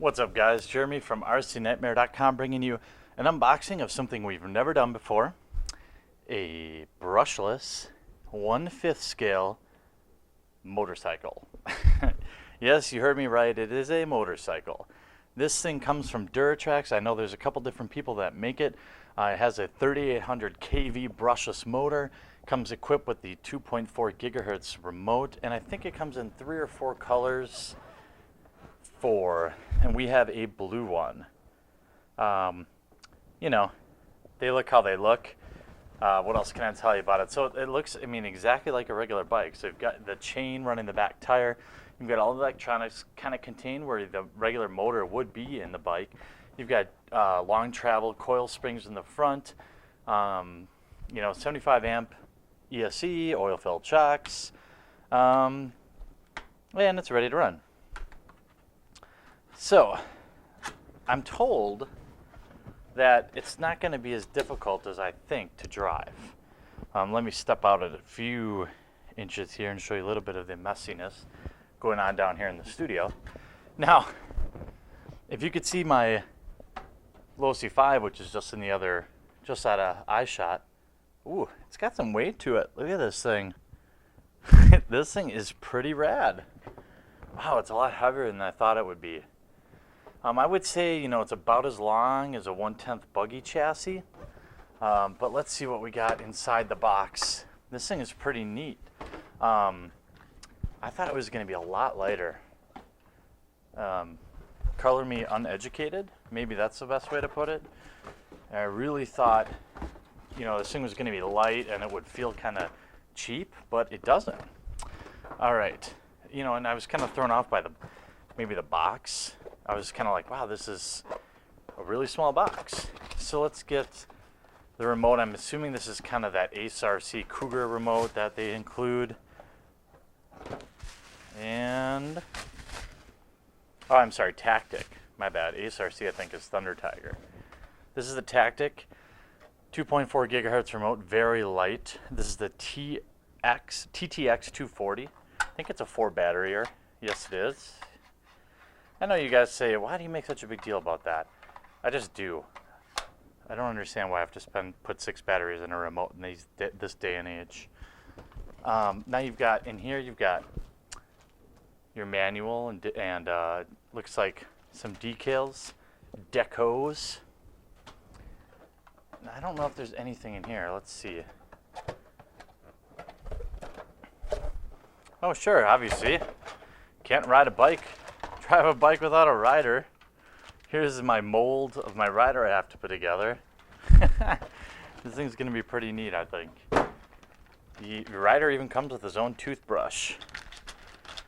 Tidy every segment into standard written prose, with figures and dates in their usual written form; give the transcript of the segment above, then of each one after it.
What's up guys, Jeremy from rcnightmare.com bringing you an unboxing of something we've never done before. A brushless 1/5 scale motorcycle. Yes, you heard me right, it is a motorcycle. This thing comes from Duratrax. I know there's a couple different people that make it. It has a 3800 kV brushless motor, comes equipped with the 2.4 gigahertz remote, and I think it comes in 3 or 4 colors. And we have a blue one. You know, they look how they look. What else can I tell you about it? So it looks, I mean, exactly like a regular bike. So you've got the chain running the back tire. You've got all the electronics kind of contained where the regular motor would be in the bike. You've got long travel coil springs in the front. 75 amp ESC, oil-filled shocks, and it's ready to run. So, I'm told that it's not going to be as difficult as I think to drive. Let me step out at a few inches here and show you a little bit of the messiness going on down here in the studio. Now, if you could see my low C5, which is just in the other, just out of eye shot, ooh, it's got some weight to it. Look at this thing. This thing is pretty rad. Wow, it's a lot heavier than I thought it would be. I would say, it's about as long as a 1/10 buggy chassis, but let's see what we got inside the box. This thing is pretty neat. I thought it was going to be a lot lighter. Color me uneducated, maybe that's the best way to put it. I really thought, this thing was going to be light and it would feel kind of cheap, but it doesn't. All right, and I was kind of thrown off by maybe the box. I was kind of like, wow, this is a really small box. So let's get the remote. I'm assuming this is kind of that Ace RC Cougar remote that they include. And, oh, I'm sorry, Tactic. My bad. Ace RC, I think, is Thunder Tiger. This is the Tactic 2.4 gigahertz remote, very light. This is the TTX 240. I think it's a 4 batterier. Yes, it is. I know you guys say, why do you make such a big deal about that? I just do. I don't understand why I have to put 6 batteries in a remote in this day and age. Now you've got, in here, you've got your manual and looks like some decals, decos. I don't know if there's anything in here. Let's see. Oh, sure, obviously. Can't ride a bike. Drive a bike without a rider. Here's my mold of my rider I have to put together. This thing's gonna be pretty neat, I think. The rider even comes with his own toothbrush.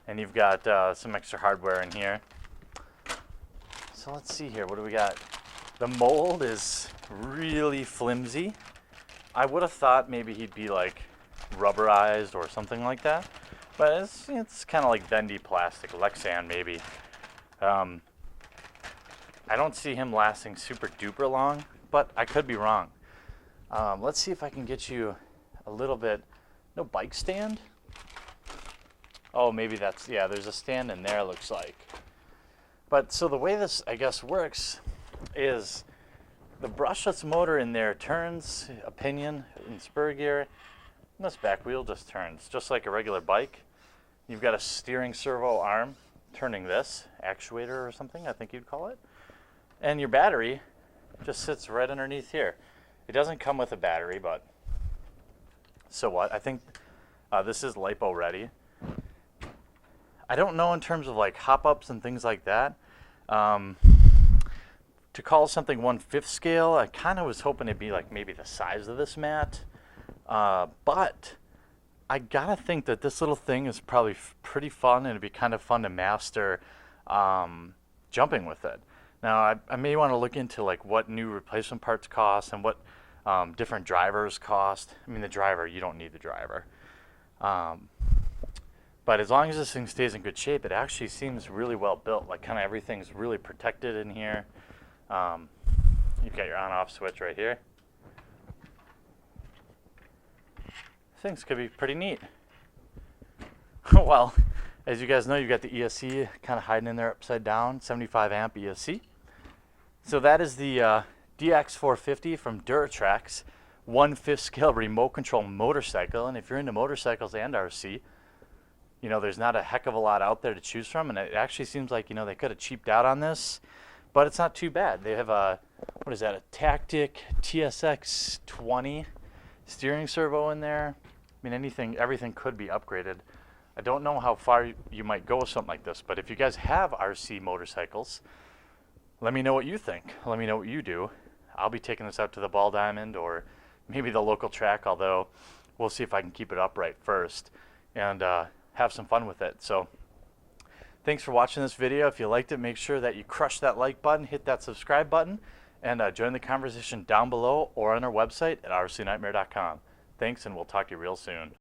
And you've got some extra hardware in here. So let's see here, what do we got? The mold is really flimsy. I would have thought maybe he'd be like rubberized or something like that. But it's kind of like bendy plastic, Lexan maybe. I don't see him lasting super duper long, but I could be wrong. Let's see if I can get you a little bit, no bike stand? Oh, maybe that's, yeah, there's a stand in there, looks like. But so the way this, I guess, works is the brushless motor in there turns a pinion in spur gear, and this back wheel just turns, just like a regular bike. You've got a steering servo arm turning this, actuator or something, I think you'd call it. And your battery just sits right underneath here. It doesn't come with a battery, but so what? I think this is Lipo Ready. I don't know in terms of like hop-ups and things like that. To call something 1/5 scale, I kind of was hoping it'd be like maybe the size of this mat. But I gotta think that this little thing is probably pretty fun, and it'd be kind of fun to master jumping with it. Now, I may want to look into like what new replacement parts cost and what different drivers cost. I mean, the driver, you don't need the driver. But as long as this thing stays in good shape, it actually seems really well built. Like kind of everything's really protected in here. You've got your on-off switch right here. Things could be pretty neat. Well, As you guys know, you've got the ESC kind of hiding in there upside down, 75 amp ESC. So that is the DX450 from Duratrax, 1/5 scale remote control motorcycle. And if you're into motorcycles and RC, you know, there's not a heck of a lot out there to choose from. And it actually seems like, you know, they could have cheaped out on this, but it's not too bad. They have a, what is that, a Tactic TSX 20 steering servo in there. I mean, everything could be upgraded. I don't know how far you might go with something like this, but if you guys have RC motorcycles, let me know what you think. Let me know what you do. I'll be taking this out to the Ball Diamond or maybe the local track, although we'll see if I can keep it upright first and have some fun with it. So thanks for watching this video. If you liked it, make sure that you crush that like button, hit that subscribe button, and join the conversation down below or on our website at rcnightmare.com. Thanks, and we'll talk to you real soon.